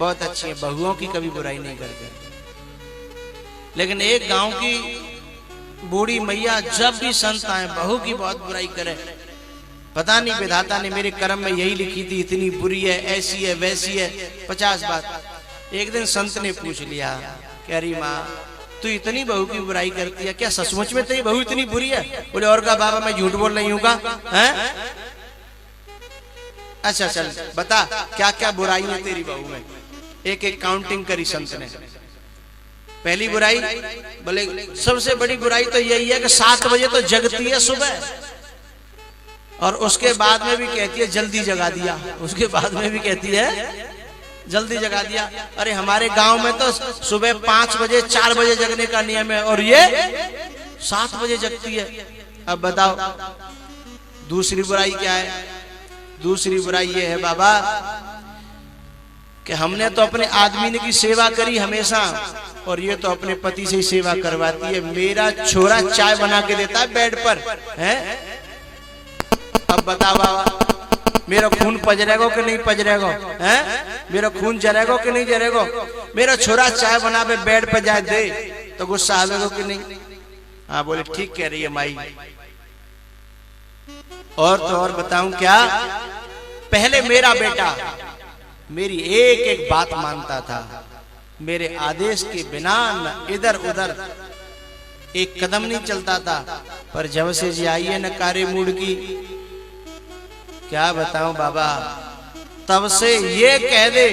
बहुत अच्छी हैं, बहुओं की कभी बुराई नहीं करते। लेकिन एक गांव की बूढ़ी मैया जब भी संत आए बहू की बहुत बुराई करे। पता नहीं विधाता ने मेरे कर्म में यही लिखी थी, इतनी बुरी है, ऐसी है, वैसी है, 50 बात। एक दिन संत ने पूछ लिया कि अरे माँ तू इतनी बहू की बुराई करती है, क्या सचमुच में तेरी बहू इतनी बुरी है? बोले और का बाबा मैं झूठ बोल रही हूँ का? अच्छा चल बता क्या क्या बुराई है तेरी बहू में। एक एक काउंटिंग करी संत ने। पहली बुराई बोले सबसे बड़ी बुराई तो यही है कि 7 बजे तो जगती है सुबह, और उसके बाद में भी कहती है जल्दी जगा दिया, उसके बाद में भी कहती है जल्दी जगा दिया। अरे हमारे गांव में तो सुबह 5 बजे 4 बजे जगने का नियम है और ये 7 बजे जगती है। अब बताओ दूसरी बुराई क्या है? दूसरी बुराई ये है बाबा कि हमने तो अपने आदमी की सेवा करी हमेशा, और ये तो अपने पति से ही सेवा करवाती है। मेरा छोरा चाय बना के देता है बेड पर, है? अब बताओ बाबा मेरा खून पजरेगो कि नहीं पजरेगो? हैं? मेरा खून जरेगो कि नहीं जरेगो? मेरा छोरा चाय बना पे बेड पे जाए दे तो गुस्सा आवेगो कि नहीं? हाँ बोले ठीक कह रही है माई। और तो और बताऊं क्या, पहले मेरा बेटा मेरी एक एक बात मानता था, मेरे आदेश के बिना न इधर उधर एक कदम नहीं चलता था। पर जब से जी आई है न कारे मूड की, क्या बताऊं बाबा, तब से ये कह दे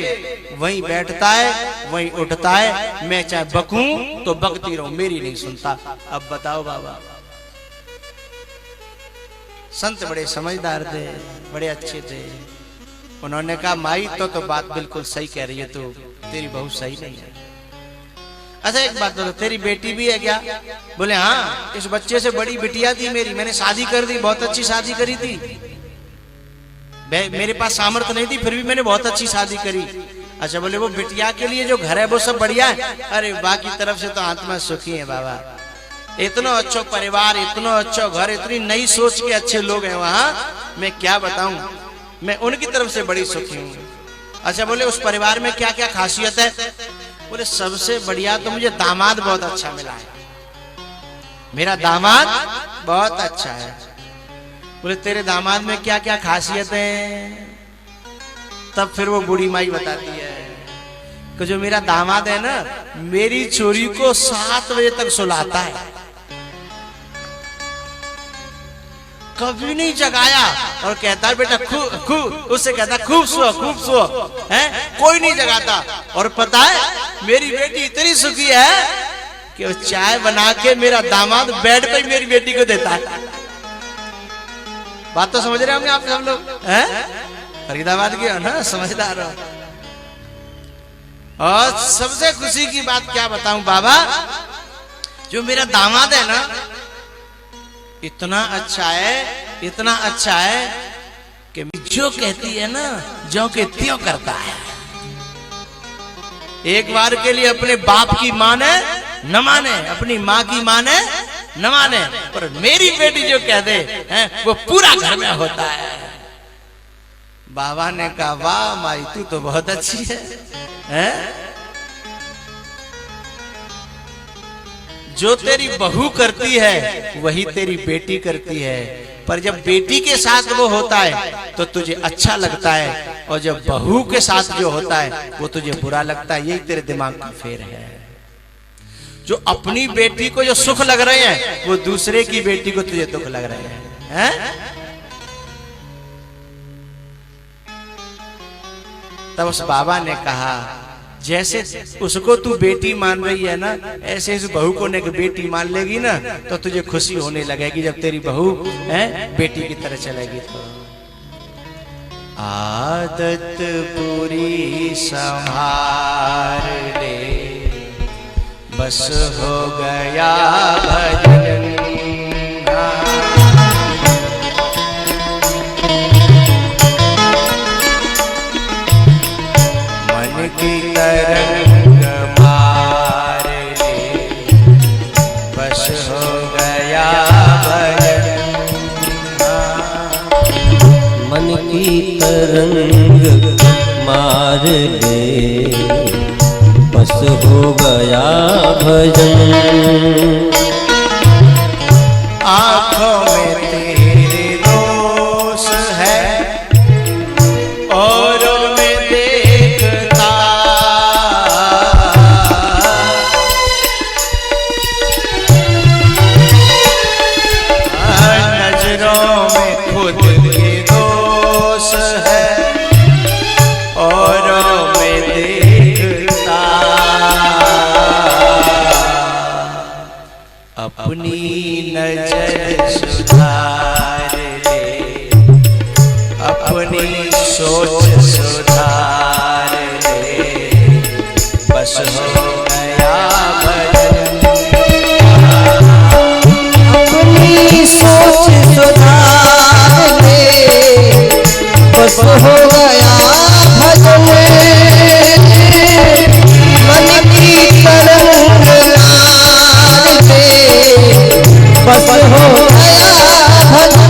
वहीं बैठता है वहीं उठता है, मैं चाहे बकूं तो बकती रहूं, मेरी नहीं सुनता। अब बताओ बाबा। संत बड़े समझदार थे, बड़े अच्छे थे। उन्होंने कहा माई तो बात बिल्कुल सही कह रही है, तो तेरी बहू सही नहीं है। अच्छा एक बात बता, तेरी बेटी भी है क्या? बोले हाँ, इस बच्चे से बड़ी बिटिया थी मेरी, मैंने शादी कर दी, बहुत अच्छी शादी करी थी। मेरे पास सामर्थ्य नहीं थी फिर भी मैंने बहुत अच्छी शादी करी। अच्छा बोले वो बिटिया के लिए जो घर है वो सब बढ़िया है? अरे बाकी तरफ से तो आत्मा सुखी है बाबा, इतना अच्छा परिवार, इतना अच्छा घर, इतनी नई सोच के अच्छे लोग हैं वहाँ, मैं क्या बताऊं, मैं उनकी तरफ से बड़ी सुखी हूँ। अच्छा बोले उस परिवार में क्या क्या खासियत है? बोले सबसे बढ़िया तो मुझे दामाद बहुत अच्छा मिला है, मेरा दामाद बहुत अच्छा है। बोले तेरे दामाद में क्या क्या खासियत है? तब फिर वो बूढ़ी माई बताती है कि जो मेरा दामाद है ना, मेरी चोरी को 7 बजे तक सुलाता है, कभी नहीं जगाया, और कहता है बेटा खूब, उससे कहता खूब सो है, कोई नहीं जगाता। और पता है मेरी बेटी इतनी सुखी है कि वो चाय बना के मेरा दामाद बेड पे मेरी बेटी को देता है। बात तो समझ रहे होंगे आप सब लोग, हैं? फरीदाबाद के हो ना, समझदार हो। और सबसे खुशी की बात क्या बताऊं बाबा, जो मेरा दामाद है ना इतना अच्छा है, इतना अच्छा है कि जो कहती है ना जो के त्यों करता है। एक बार के लिए अपने बाप की माने न माने, अपनी माँ की माने न माने, पर मेरी बेटी जो कह दे हैं वो पूरा घर में होता है। बाबा ने कहा वाह माई तू तो बहुत अच्छी है, हैं? जो तेरी बहू करती है वही तेरी बेटी करती है, पर जब बेटी के साथ वो होता है तो तुझे अच्छा लगता है, और जब बहू के साथ जो होता है वो तुझे बुरा लगता है। यही तेरे दिमाग का फेर है। जो अपनी बेटी को जो सुख लग रहे हैं वो दूसरे की बेटी को तुझे दुख लग रहे हैं? तब उस बाबा ने कहा जैसे उसको तू बेटी मान रही है ना, ऐसे इस बहू को ने बेटी मान लेगी ना तो तुझे खुशी होने लगेगी जब तेरी बहू है बेटी की तरह चलेगी। तो आदत पूरी संभार ले, बस हो गया भजन। मन की तरंग मार ले, बस हो गया भजन। मन की तरंग मार सुधार ले, बस हो गया भजन। आँखों में तेरे दोष है औरों में देखता, नजरों में खुद के दोष है औरों में देखता। अपनी नजर सुधार ले, अपनी सोच सुधार ले, बस हो गया भजन। अपनी सोच सुधार ले, बस हो गया भजन। मन की तरंग लाल ले, बस हो गया भजन।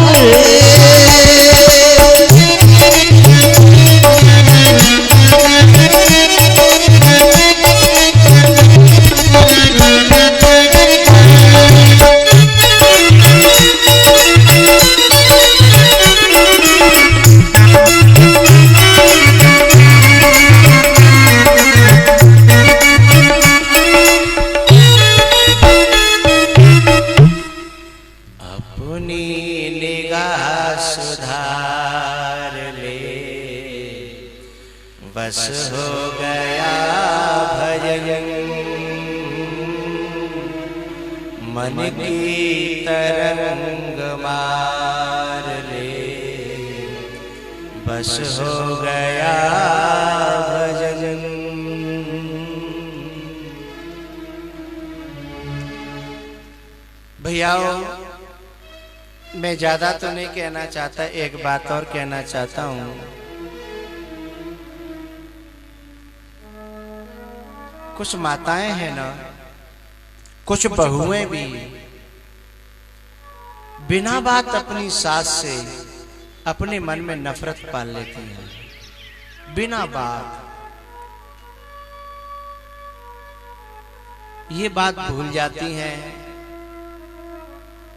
सुधार ले, बस हो गया भजन। मन की तरंग मार ले, बस हो गया भजन। भैयाओ, मैं ज्यादा तो नहीं कहना चाहता, एक बात और कहना चाहता हूं। कुछ माताएं हैं ना, कुछ बहुएं भी बिना बात अपनी सास से अपने मन में नफरत पाल लेती हैं, बिना बात। ये बात भूल जाती हैं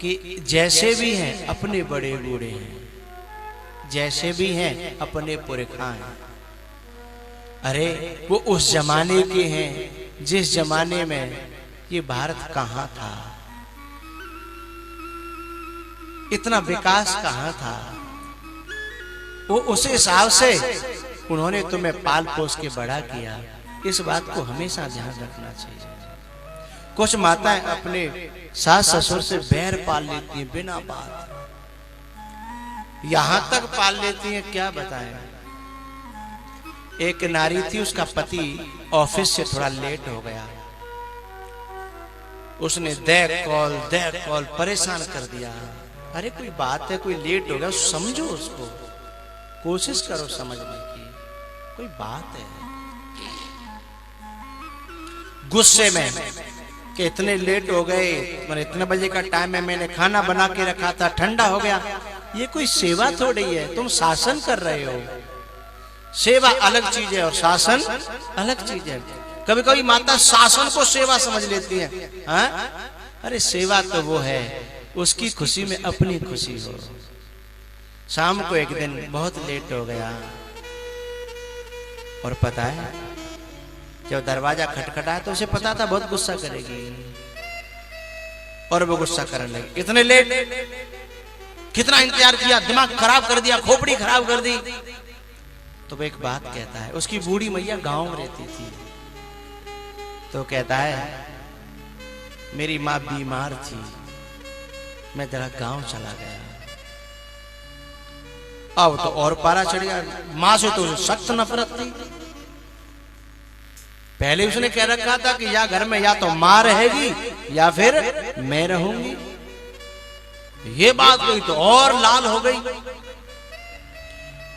कि जैसे भी हैं अपने बड़े बूढ़े हैं, जैसे भी हैं अपने पुरखा हैं। अरे वो उस जमाने के हैं जिस जमाने में ये भारत कहाँ था, इतना विकास कहाँ था। वो उस हिसाब से उन्होंने तुम्हें पाल पोस के बड़ा किया। इस बात को हमेशा ध्यान रखना चाहिए। कुछ माताएं अपने सास ससुर से बैर पाल लेती हैं बिना बात, यहां तक पाल लेती हैं क्या बताएं। एक नारी थी, उसका पति ऑफिस से थोड़ा लेट हो गया, उसने देख कॉल परेशान कर दिया। अरे कोई बात है, कोई लेट हो गया, समझो उसको, कोशिश करो समझने की, कोई बात है। गुस्से में कि इतने लेट हो गए, मैंने इतने बजे का टाइम है, मैंने खाना बना के रखा था, ठंडा हो गया। ये कोई सेवा थोड़ी है, तुम शासन कर रहे हो। सेवा अलग चीज है और शासन अलग चीज है। कभी कभी माता शासन को सेवा समझ लेती है। हाँ? अरे सेवा तो वो है उसकी खुशी में अपनी खुशी हो। शाम को एक दिन बहुत लेट हो गया और पता है जब दरवाजा खटखटा तो उसे पता था बहुत गुस्सा करेगी और वो गुस्सा करने लगी। इतने लेट, कितना इंतजार किया, दिमाग खराब कर दिया, खोपड़ी खराब कर दी। तो वो एक बात कहता है, उसकी बूढ़ी मैया गांव में रहती थी, तो कहता है मेरी माँ बीमार थी, मैं जरा गांव चला गया। अब तो और पारा चढ़ गया, माँ से तो सख्त नफरत थी। पहले उसने कह रखा था कि या घर में या तो माँ रहेगी या फिर मैं रहूंगी। ये बात हुई तो और लाल हो गई।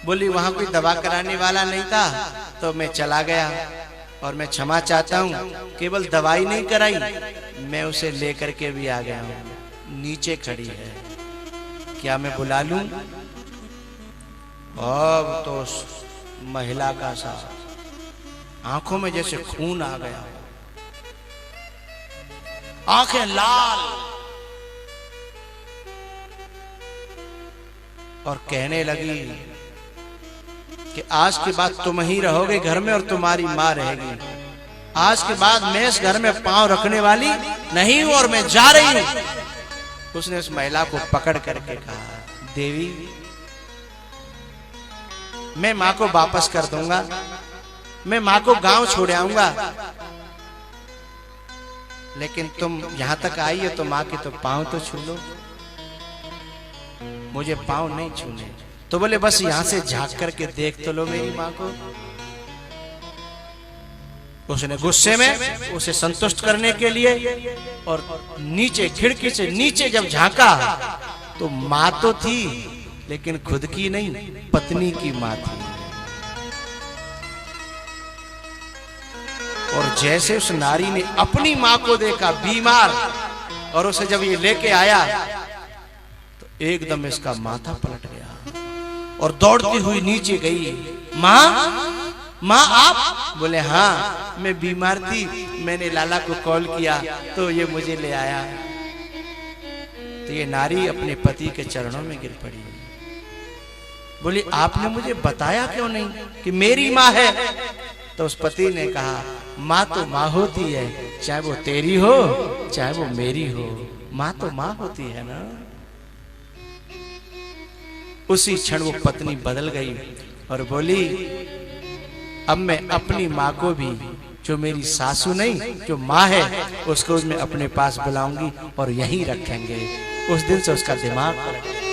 बोली वहां कोई दवा कराने वाला नहीं था तो मैं चला गया और मैं क्षमा चाहता हूं, केवल दवाई नहीं कराई, मैं उसे लेकर के भी आ गया हूं। नीचे खड़ी है, क्या मैं बुला लूं? अब तो महिला का सा आंखों में जैसे खून आ गया, आंखें लाल, और कहने लगी कि आज के बाद तुम ही रहोगे घर में और तुम्हारी मां रहेगी। आज के बाद मैं इस घर में पांव रखने वाली नहीं हूं और मैं जा रही हूं। उसने उस महिला को पकड़ करके कहा, देवी मैं मां को वापस कर दूंगा, मैं मां को गांव छोड़ आऊंगा, लेकिन तुम यहां तक आई हो तो मां के तो पांव तो छू लो। मुझे पांव नहीं छूने। तो बोले बस यहां से झांक करके देख तो लो मेरी मां को। उसने गुस्से में उसे संतुष्ट करने के लिए और नीचे खिड़की से नीचे जब झांका तो मां तो थी, लेकिन खुद की नहीं, पत्नी की मां थी। और जैसे उस नारी ने अपनी मां को देखा बीमार, और उसे जब ये लेके आया तो एकदम इसका माथा पलट गया और दौड़ती हुई नीचे गई। मां मां आप? बोले हाँ मैं बीमार थी, मैंने लाला को कॉल किया तो ये मुझे ले आया। तो ये नारी अपने पति के चरणों में गिर पड़ी। बोली आपने मुझे बताया क्यों नहीं कि मेरी मां है? तो उस पति ने कहा मां तो मां होती है, चाहे वो तेरी हो चाहे वो मेरी हो, मां तो मां होती है ना। उसी क्षण वो पत्नी बदल गई और बोली अब मैं अपनी मां को भी, जो मेरी सासू नहीं जो मां है, उसको मैं अपने पास बुलाऊंगी और यहीं रखेंगे। उस दिन से उसका दिमाग पलट गया।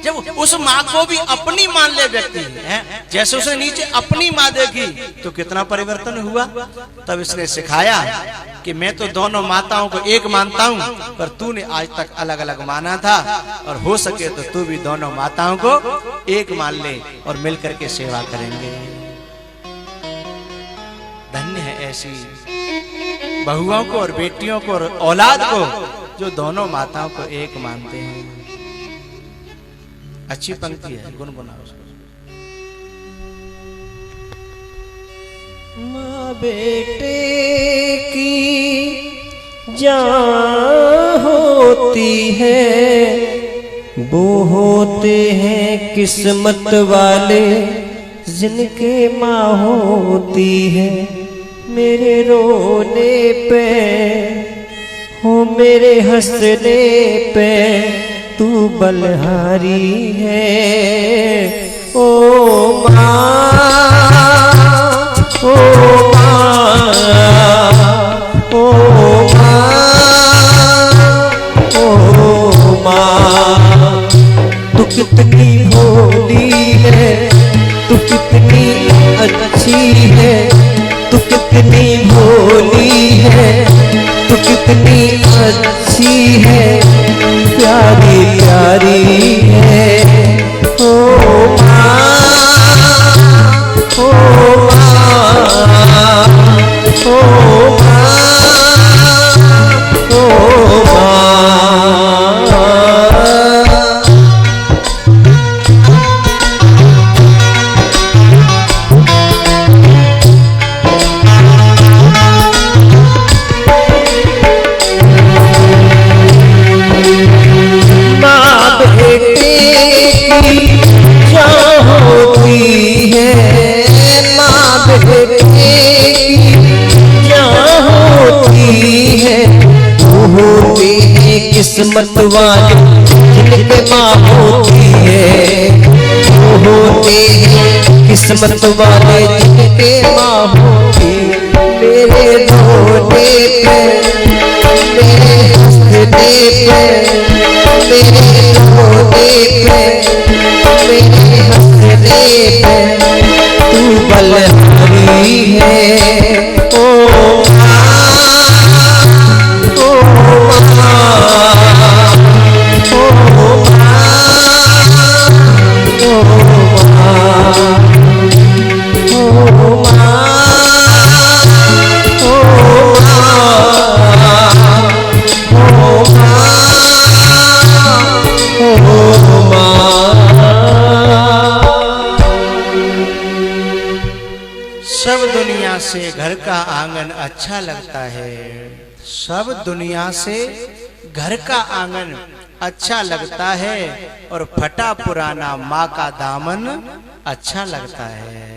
जब उस मां को भी अपनी मान ले व्यक्ति है, जैसे उसने नीचे अपनी मां देखी तो कितना परिवर्तन हुआ। तब इसने सिखाया कि मैं तो दोनों माताओं को एक मानता हूं, पर तूने आज तक अलग अलग माना था, और हो सके तो तू भी दोनों माताओं को एक मान ले और मिलकर के सेवा करेंगे। धन्य है ऐसी बहुओं को और बेटियों को और औलाद को जो दोनों माताओं को एक मानते हैं। अच्छी पंक्ति है, गुनगुनाओ उसको। माँ बेटे की जान होती है, वो होते हैं किस्मत वाले जिनके माँ होती है। मेरे रोने पे हो मेरे हंसने पे तू बलहारी है। ओ माँ, ओ माँ, ओ माँ, ओ माँ, तू कितनी भोली है, तू कितनी अच्छी है, तू कितनी भोली है, तू कितनी अच्छी है, प्यारी प्यारी है। ओ माँ, ओ माँ, ओ माँ, ओ माँ। किस्मत वाले जिनके माँ होती है, वो होते हैं किस्मत वाले जिनके माँ होती है। मेरे रोने पे, मेरे हंसने पे, मेरे रोने पे, मेरे हंसने पे तू बलहारी है। ओ सब दुनिया से घर का आंगन अच्छा लगता है, सब दुनिया से घर का आंगन अच्छा लगता है और फटा पुराना माँ का दामन अच्छा लगता है।